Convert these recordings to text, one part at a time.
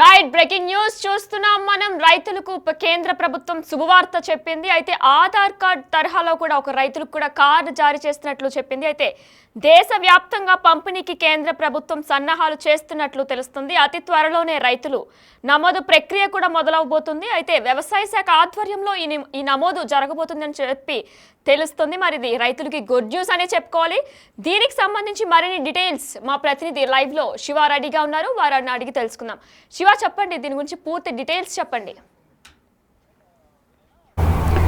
Right breaking news చూస్తున్నాం మనం. రైతులకు కేంద్ర ప్రభుత్వం శుభవార్త చెప్పింది. అయితే ఆధార్ కార్డ్ తరహాలో కూడా ఒక రైతులకు కూడా కార్డు జారీ చేస్తున్నట్లు చెప్పింది. అయితే దేశవ్యాప్తంగా పంపిణీకి కేంద్ర ప్రభుత్వం సన్నాహాలు చేస్తున్నట్లు తెలుస్తుంది. అతి త్వరలోనే రైతులు నమోదు ప్రక్రియ కూడా మొదలవబోతుంది. అయితే వ్యవసాయ శాఖ ఆధ్వర్యంలో ఈ నమోదు జరగబోతుందని చెప్పి తెలుస్తుంది. మరి ఇది రైతులకి గుడ్ న్యూస్ అనే చెప్పుకోవాలి. దీనికి సంబంధించి మరిన్ని డీటెయిల్స్ మా ప్రతినిధి లైవ్ లో శివ రెడ్డిగా ఉన్నారు, వారిని అడిగి తెలుసుకుందాం. శివ, చెప్పండి, దీని గురించి పూర్తి డీటెయిల్స్ చెప్పండి.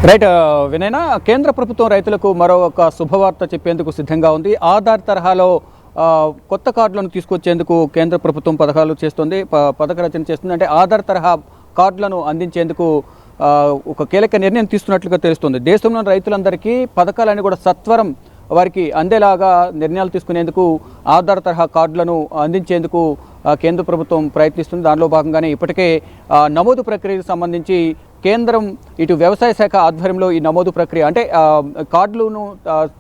రైట్ వినయన, కేంద్ర ప్రభుత్వం రైతులకు మరో ఒక శుభవార్త చెప్పేందుకు సిద్ధంగా ఉంది. ఆధార్ తరహాలో కొత్త కార్డులను తీసుకొచ్చేందుకు కేంద్ర ప్రభుత్వం పథక రచన చేస్తుంది. అంటే ఆధార్ తరహా కార్డులను అందించేందుకు ఒక కీలక నిర్ణయం తీసుకున్నట్లుగా తెలుస్తుంది. దేశంలోని రైతులందరికీ పథకాలన్నీ కూడా సత్వరం వారికి అందేలాగా నిర్ణయాలు తీసుకునేందుకు ఆధార్ తరహా కార్డులను అందించేందుకు కేంద్ర ప్రభుత్వం ప్రయత్నిస్తుంది. దానిలో భాగంగానే ఇప్పటికే నమోదు ప్రక్రియకు సంబంధించి కేంద్రం ఇటు వ్యవసాయ శాఖ ఆధ్వర్యంలో ఈ నమోదు ప్రక్రియ అంటే కార్డులను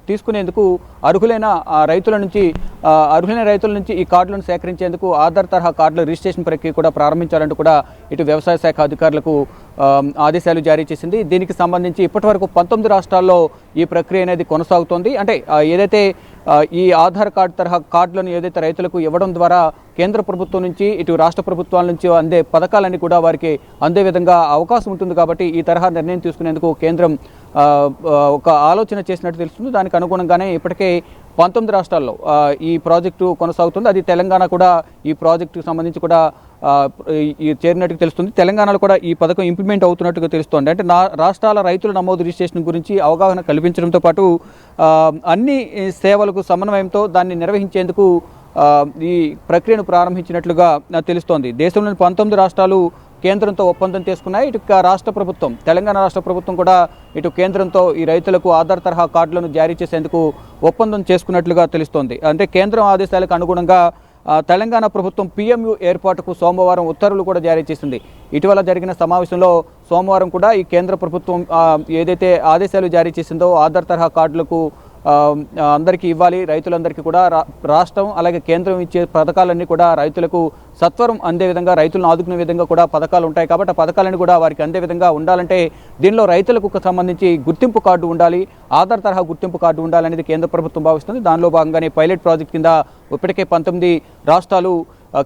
తీసుకునేందుకు అర్హులైన రైతుల నుంచి ఈ కార్డులను సేకరించేందుకు ఆధార్ తరహా కార్డుల రిజిస్ట్రేషన్ ప్రక్రియ కూడా ప్రారంభించాలంటూ కూడా ఇటు వ్యవసాయ శాఖ అధికారులకు ఆదేశాలు జారీ చేసింది. దీనికి సంబంధించి ఇప్పటివరకు 19 రాష్ట్రాల్లో ఈ ప్రక్రియ అనేది కొనసాగుతోంది. అంటే ఏదైతే ఈ ఆధార్ కార్డు తరహా కార్డులను ఏదైతే రైతులకు ఇవ్వడం ద్వారా కేంద్ర ప్రభుత్వం నుంచి ఇటు రాష్ట్ర ప్రభుత్వాల నుంచి అందే పథకాలన్నీ కూడా వారికి అందే విధంగా అవకాశం ఉంటుంది. కాబట్టి ఈ తరహా నిర్ణయం తీసుకునేందుకు కేంద్రం ఒక ఆలోచన చేసినట్టు తెలుస్తుంది. దానికి అనుగుణంగానే ఇప్పటికే 19 రాష్ట్రాల్లో ఈ ప్రాజెక్టు కొనసాగుతుంది. అది తెలంగాణ కూడా ఈ ప్రాజెక్టుకు సంబంధించి కూడా చేరినట్టుగా తెలుస్తుంది. తెలంగాణలో కూడా ఈ పథకం ఇంప్లిమెంట్ అవుతున్నట్టుగా తెలుస్తోంది. అంటే రాష్ట్రాల రైతుల నమోదు రిజిస్ట్రేషన్ గురించి అవగాహన కల్పించడంతో పాటు అన్ని సేవలకు సమన్వయంతో దాన్ని నిర్వహించేందుకు ఈ ప్రక్రియను ప్రారంభించినట్లుగా తెలుస్తోంది. దేశంలోని 19 రాష్ట్రాలు కేంద్రంతో ఒప్పందం చేసుకున్నాయి. ఇటు రాష్ట్ర ప్రభుత్వం, తెలంగాణ రాష్ట్ర ప్రభుత్వం కూడా ఇటు కేంద్రంతో ఈ రైతులకు ఆధార్ తరహా కార్డులను జారీ చేసేందుకు ఒప్పందం చేసుకున్నట్లుగా తెలుస్తోంది. అంటే కేంద్రం ఆదేశాలకు అనుగుణంగా తెలంగాణ ప్రభుత్వం PMU ఏర్పాటుకు సోమవారం ఉత్తర్వులు కూడా జారీ చేసింది. ఇటీవల జరిగిన సమావేశంలో సోమవారం కూడా ఈ కేంద్ర ప్రభుత్వం ఏదైతే ఆదేశాలు జారీ చేసిందో ఆధార్ తరహా కార్డులకు అందరికీ ఇవ్వాలి, రైతులందరికీ కూడా రాష్ట్రం అలాగే కేంద్రం ఇచ్చే పథకాలన్నీ కూడా రైతులకు సత్వరం అందే విధంగా, రైతులను ఆదుకునే విధంగా కూడా పథకాలు ఉంటాయి. కాబట్టి ఆ పథకాలన్నీ కూడా వారికి అందే విధంగా ఉండాలంటే దీనిలో రైతులకు సంబంధించి గుర్తింపు కార్డు ఉండాలి, ఆధార్ తరహా గుర్తింపు కార్డు ఉండాలనేది కేంద్ర ప్రభుత్వం భావిస్తుంది. దానిలో భాగంగానే పైలట్ ప్రాజెక్ట్ కింద ఇప్పటికే 19 రాష్ట్రాలు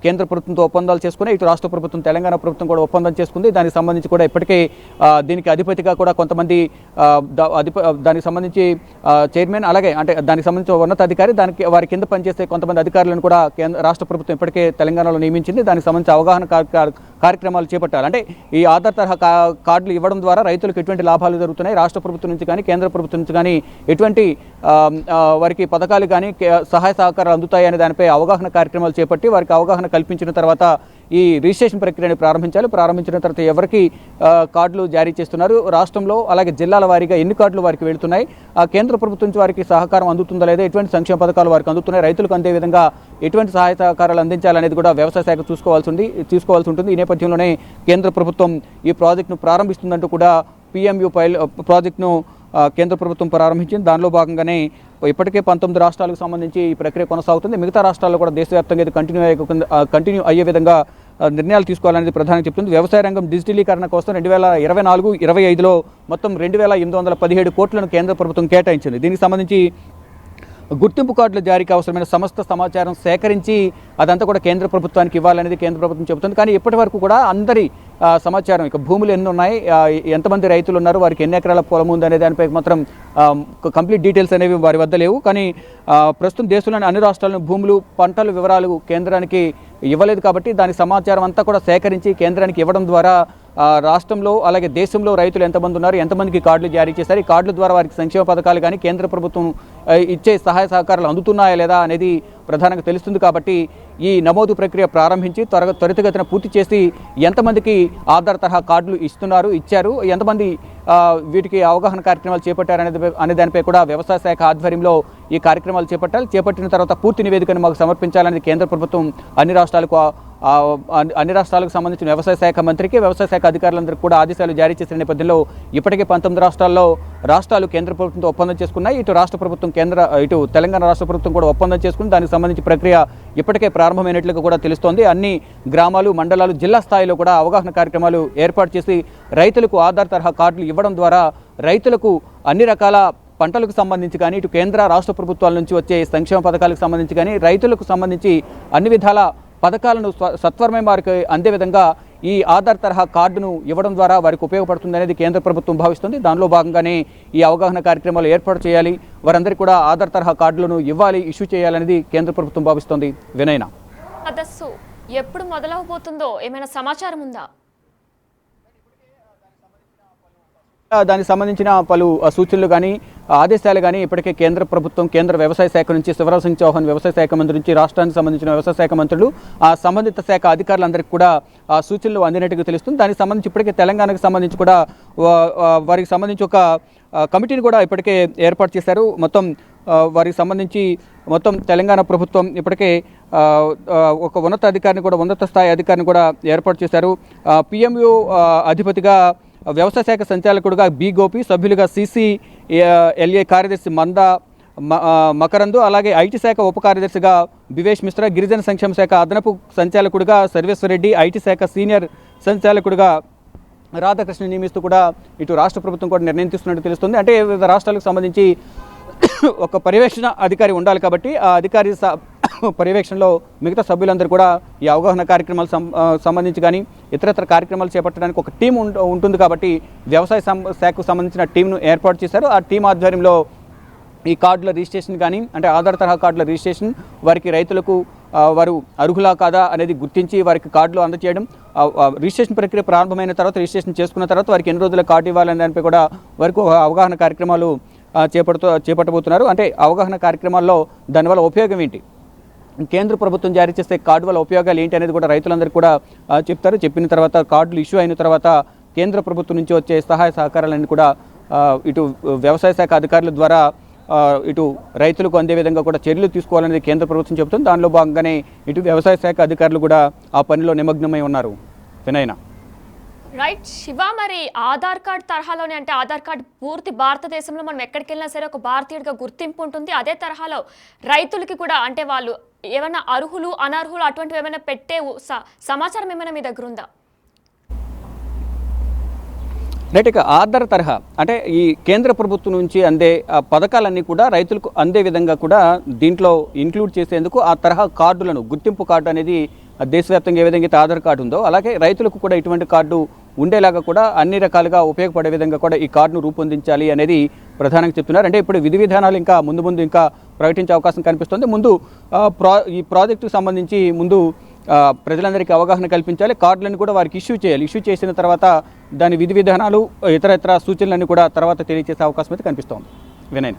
కేంద్ర ప్రభుత్వంతో ఒప్పందాలు చేసుకుని ఇటు రాష్ట్ర ప్రభుత్వం, తెలంగాణ ప్రభుత్వం కూడా ఒప్పందం చేసుకుంది. దానికి సంబంధించి కూడా ఇప్పటికే దీనికి అధిపతిగా కూడా కొంతమంది దానికి సంబంధించి చైర్మన్ అలాగే అంటే దానికి సంబంధించిన ఉన్నతాధికారి, వారి కింద పనిచేసే కొంతమంది అధికారులను కూడా రాష్ట్ర ప్రభుత్వం ఇప్పటికే తెలంగాణలో నియమించింది. దానికి సంబంధించి అవగాహన కార్యక్రమాలు చేపట్టాలి. అంటే ఈ ఆధార్ తరహా కార్డులు ఇవ్వడం ద్వారా రైతులకు ఎటువంటి లాభాలు జరుగుతున్నాయి, రాష్ట్ర ప్రభుత్వం నుంచి కానీ కేంద్ర ప్రభుత్వం నుంచి కానీ ఎటువంటి వారికి పథకాలు కానీ సహాయ సహకారాలు అందుతాయి అనే దానిపై అవగాహన కార్యక్రమాలు చేపట్టి వారికి అవగాహన కల్పించిన తర్వాత ఈ రిజిస్ట్రేషన్ ప్రక్రియను ప్రారంభించాలి. ప్రారంభించిన తర్వాత ఎవరికి కార్డులు జారీ చేస్తున్నారు, రాష్ట్రంలో అలాగే జిల్లాల వారీగా ఎన్ని కార్డులు వారికి వెళుతున్నాయి, కేంద్ర ప్రభుత్వం నుంచి వారికి సహకారం అందుతుందా లేదా, ఎటువంటి సంక్షేమ పథకాలు వారికి అందుతున్నాయి, రైతులకు అందే విధంగా ఎటువంటి సహాయ సహకారాలు అందించాలనేది కూడా వ్యవసాయ శాఖ చూసుకోవాల్సి ఉంటుంది. ఈ నేపథ్యంలోనే కేంద్ర ప్రభుత్వం ఈ ప్రాజెక్టును ప్రారంభిస్తుందంటూ కూడా PMU ప్రాజెక్టును కేంద్ర ప్రభుత్వం ప్రారంభించింది. దానిలో భాగంగానే ఇప్పటికే 19 రాష్ట్రాలకు సంబంధించి ఈ ప్రక్రియ కొనసాగుతుంది. మిగతా రాష్ట్రాల్లో కూడా దేశవ్యాప్తంగా ఇది కంటిన్యూ అయ్యే విధంగా నిర్ణయాలు తీసుకోవాలనేది ప్రధానంగా చెప్తుంది. వ్యవసాయ రంగం డిజిటలీకరణ కోసం 2024-25లో మొత్తం 2817 కోట్లను కేంద్ర ప్రభుత్వం కేటాయించింది. దీనికి సంబంధించి గుర్తింపు కార్డుల జారీకి అవసరమైన సమస్త సమాచారం సేకరించి అదంతా కూడా కేంద్ర ప్రభుత్వానికి ఇవ్వాలనేది కేంద్ర ప్రభుత్వం చెబుతుంది. కానీ ఇప్పటి వరకు కూడా అందరి సమాచారం, ఇక భూములు ఎన్ని ఉన్నాయి, ఎంతమంది రైతులు ఉన్నారు, వారికి ఎన్ని ఎకరాల పొలం ఉంది అనే దానిపై మాత్రం కంప్లీట్ డీటెయిల్స్ అనేవి వారి వద్ద లేవు. కానీ ప్రస్తుతం దేశంలోని అన్ని రాష్ట్రాలను భూములు, పంటల వివరాలు కేంద్రానికి ఇవ్వలేదు. కాబట్టి దాని సమాచారం అంతా కూడా సేకరించి కేంద్రానికి ఇవ్వడం ద్వారా రాష్ట్రంలో అలాగే దేశంలో రైతులు ఎంతమంది ఉన్నారు, ఎంతమందికి కార్డులు జారీ చేశారు, ఈ కార్డుల ద్వారా వారికి సంక్షేమ పథకాలు కానీ కేంద్ర ప్రభుత్వం ఇచ్చే సహాయ సహకారాలు అందుతున్నాయా లేదా అనేది ప్రధానంగా తెలుస్తుంది. కాబట్టి ఈ నమోదు ప్రక్రియ ప్రారంభించి త్వరితగతిన పూర్తి చేసి ఎంతమందికి ఆధార్ తరహా కార్డులు ఇచ్చారు, ఎంతమంది వీటికి అవగాహన కార్యక్రమాలు చేపట్టారు అనే దానిపై కూడా వ్యవసాయ శాఖ ఆధ్వర్యంలో ఈ కార్యక్రమాలు చేపట్టిన తర్వాత పూర్తి నివేదికను మాకు సమర్పించాలనేది కేంద్ర ప్రభుత్వం అన్ని రాష్ట్రాలకు సంబంధించిన వ్యవసాయ శాఖ మంత్రికి, వ్యవసాయ శాఖ అధికారులందరికీ కూడా ఆదేశాలు జారీ చేసిన నేపథ్యంలో ఇప్పటికే 19 రాష్ట్రాలు కేంద్ర ప్రభుత్వంతో ఒప్పందం చేసుకున్నాయి. ఇటు తెలంగాణ రాష్ట్ర ప్రభుత్వం కూడా ఒప్పందం చేసుకుని దానికి సంబంధించి ప్రక్రియ ఇప్పటికే ప్రారంభమైనట్లుగా కూడా తెలుస్తోంది. అన్ని గ్రామాలు, మండలాలు, జిల్లా స్థాయిలో కూడా అవగాహన కార్యక్రమాలు ఏర్పాటు చేసి రైతులకు ఆధార్ తరహా కార్డులు ఇవ్వడం ద్వారా రైతులకు అన్ని రకాల పంటలకు సంబంధించి కానీ, ఇటు కేంద్ర రాష్ట్ర ప్రభుత్వాల నుంచి వచ్చే సంక్షేమ పథకాలకు సంబంధించి కానీ, రైతులకు సంబంధించి అన్ని విధాల పథకాలను సత్వరమే వారికి అందే విధంగా ఈ ఆధార్ తరహా కార్డును ఇవ్వడం ద్వారా వారికి ఉపయోగపడుతుంది అనేది కేంద్ర ప్రభుత్వం భావిస్తుంది. దానిలో భాగంగానే ఈ అవగాహన కార్యక్రమాలు ఏర్పాటు చేయాలి, వారందరికీ కూడా ఆధార్ తరహా కార్డులను ఇవ్వాలి, ఇష్యూ చేయాలనేది కేంద్ర ప్రభుత్వం భావిస్తోంది. వినయన, సదస్సు ఎప్పుడు మొదలవబోతుందో ఏమైనా సమాచారం ఉందా? దానికి సంబంధించిన పలు సూచనలు కానీ, ఆదేశాలు కానీ ఇప్పటికే కేంద్ర ప్రభుత్వం, కేంద్ర వ్యవసాయ శాఖ నుంచి శివరాజ్ సింగ్ చౌహాన్ వ్యవసాయ శాఖ మంత్రి నుంచి రాష్ట్రానికి సంబంధించిన వ్యవసాయ శాఖ మంత్రులు, ఆ సంబంధిత శాఖ అధికారులందరికీ కూడా ఆ సూచనలు అందినట్టుగా తెలుస్తుంది. దానికి సంబంధించి ఇప్పటికే తెలంగాణకు సంబంధించి కూడా వారికి సంబంధించి ఒక కమిటీని కూడా ఇప్పటికే ఏర్పాటు చేశారు. మొత్తం వారికి సంబంధించి మొత్తం తెలంగాణ ప్రభుత్వం ఇప్పటికే ఒక ఉన్నత స్థాయి అధికారిని కూడా ఏర్పాటు చేశారు. పిఎంయు అధిపతిగా వ్యవసాయ శాఖ సంచాలకుడుగా బి గోపి, సభ్యులుగా సిసిఎల్ఏ కార్యదర్శి మందా మకరందు, అలాగే ఐటీ శాఖ ఉప కార్యదర్శిగా బివేష్ మిశ్రా, గిరిజన సంక్షేమ శాఖ అదనపు సంచాలకుడుగా సర్వేశ్వరరెడ్డి, ఐటీ శాఖ సీనియర్ సంచాలకుడుగా రాధాకృష్ణ నియమిస్తూ కూడా ఇటు రాష్ట్ర ప్రభుత్వం కూడా నిర్ణయం తీసుకున్నట్టు తెలుస్తుంది. అంటే వివిధ రాష్ట్రాలకు సంబంధించి ఒక పర్యవేక్షణ అధికారి ఉండాలి కాబట్టి ఆ అధికారి పర్యవేక్షణలో మిగతా సభ్యులందరూ కూడా ఈ అవగాహన కార్యక్రమాలు సంబంధించి కానీ ఇతరత్ర కార్యక్రమాలు చేపట్టడానికి ఒక టీం ఉంటుంది కాబట్టి వ్యవసాయ శాఖకు సంబంధించిన టీంను ఏర్పాటు చేశారు. ఆ టీం ఆధ్వర్యంలో ఈ కార్డుల రిజిస్ట్రేషన్ కానీ, అంటే ఆధార్ తరహా కార్డుల రిజిస్ట్రేషన్, వారికి రైతులకు వారు అర్హులా కాదా అనేది గుర్తించి వారికి కార్డులు అందజేయడం, రిజిస్ట్రేషన్ ప్రక్రియ ప్రారంభమైన తర్వాత రిజిస్ట్రేషన్ చేసుకున్న తర్వాత వారికి ఎన్ని రోజుల కార్డు ఇవ్వాలనే దానిపై కూడా వారికి అవగాహన కార్యక్రమాలు చేపట్టబోతున్నారు. అంటే అవగాహన కార్యక్రమాల్లో దానివల్ల ఉపయోగం ఏంటి, కేంద్ర ప్రభుత్వం జారీ చేసే కార్డు వల్ల ఉపయోగాలు ఏంటి అనేది కూడా రైతులందరికీ కూడా చెప్తారు. చెప్పిన తర్వాత కార్డులు ఇష్యూ అయిన తర్వాత కేంద్ర ప్రభుత్వం నుంచి వచ్చే సహాయ సహకారాలన్నీ కూడా ఇటు వ్యవసాయ శాఖ అధికారుల ద్వారా ఇటు రైతులకు అందే విధంగా కూడా చర్యలు తీసుకోవాలనేది కేంద్ర ప్రభుత్వం చెబుతుంది. దానిలో భాగంగానే ఇటు వ్యవసాయ శాఖ అధికారులు కూడా ఆ పనిలో నిమగ్నమై ఉన్నారు. వినయన, రైట్ శివ, మరి ఆధార్ కార్డ్ తరహాలోనే, అంటే ఆధార్ కార్డ్ పూర్తి భారతదేశంలో మనం ఎక్కడికి వెళ్ళినా సరే ఒక భారతీయుడిగా గుర్తింపు ఉంటుంది. అదే తరహాలో రైతులకి కూడా, అంటే వాళ్ళు ఏమైనా అర్హులు అనర్హులు అటువంటివి ఏమైనా పెట్టే సమాచారం ఏమైనా మీ దగ్గర ఉందా? రైట్, ఇక ఆధార్ తరహా అంటే ఈ కేంద్ర ప్రభుత్వం నుంచి అందే పథకాలన్నీ కూడా రైతులకు అందే విధంగా కూడా దీంట్లో ఇంక్లూడ్ చేసేందుకు ఆ తరహా కార్డులను, గుర్తింపు కార్డు అనేది దేశవ్యాప్తంగా ఏ విధంగా అయితే ఆధార్ కార్డు ఉందో అలాగే రైతులకు కూడా ఇటువంటి కార్డు ఉండేలాగా కూడా అన్ని రకాలుగా ఉపయోగపడే విధంగా కూడా ఈ కార్డును రూపొందించాలి అనేది ప్రధానంగా చెప్తున్నారు. అంటే ఇప్పుడు విధి విధానాలు ఇంకా ముందు ఇంకా ప్రకటించే అవకాశం కనిపిస్తుంది. ముందు ఈ ప్రాజెక్టుకు సంబంధించి ముందు ప్రజలందరికీ అవగాహన కల్పించాలి, కార్డులను కూడా వారికి ఇష్యూ చేయాలి. ఇష్యూ చేసిన తర్వాత దాని విధి విధానాలు, ఇతర సూచనలన్నీ కూడా తర్వాత తెలియజేసే అవకాశం అయితే కనిపిస్తోంది. Vinay,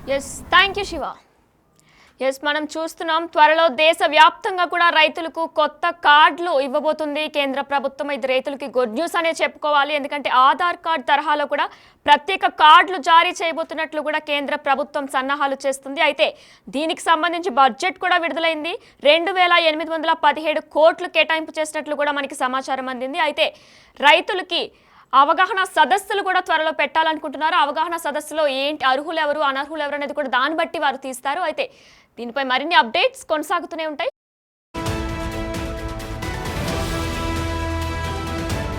thank you Shiva. మనం చూస్తున్నాం, త్వరలో దేశవ్యాప్తంగా కూడా రైతులకు కొత్త కార్డులు ఇవ్వబోతుంది కేంద్ర ప్రభుత్వం. ఇది రైతులకి గుడ్ న్యూస్ అనే చెప్పుకోవాలి. ఎందుకంటే ఆధార్ కార్డు తరహాలో కూడా ప్రత్యేక కార్డులు జారీ చేయబోతున్నట్లు కూడా కేంద్ర ప్రభుత్వం సన్నాహాలు చేస్తుంది. అయితే దీనికి సంబంధించి బడ్జెట్ కూడా విడుదలైంది. 2817 కోట్లు కేటాయింపు చేసినట్లు కూడా మనకి సమాచారం అందింది. అయితే రైతులకి అవగాహన సదస్సులు కూడా త్వరలో పెట్టాలనుకుంటున్నారు. అవగాహన సదస్సులో ఏంటి, అర్హులు ఎవరు అనర్హులు ఎవరు అనేది కూడా దాన్ని బట్టి వారు తీస్తారు. అయితే దీనిపై మరిన్ని అప్డేట్స్ కొనసాగుతూనే ఉంటాయి.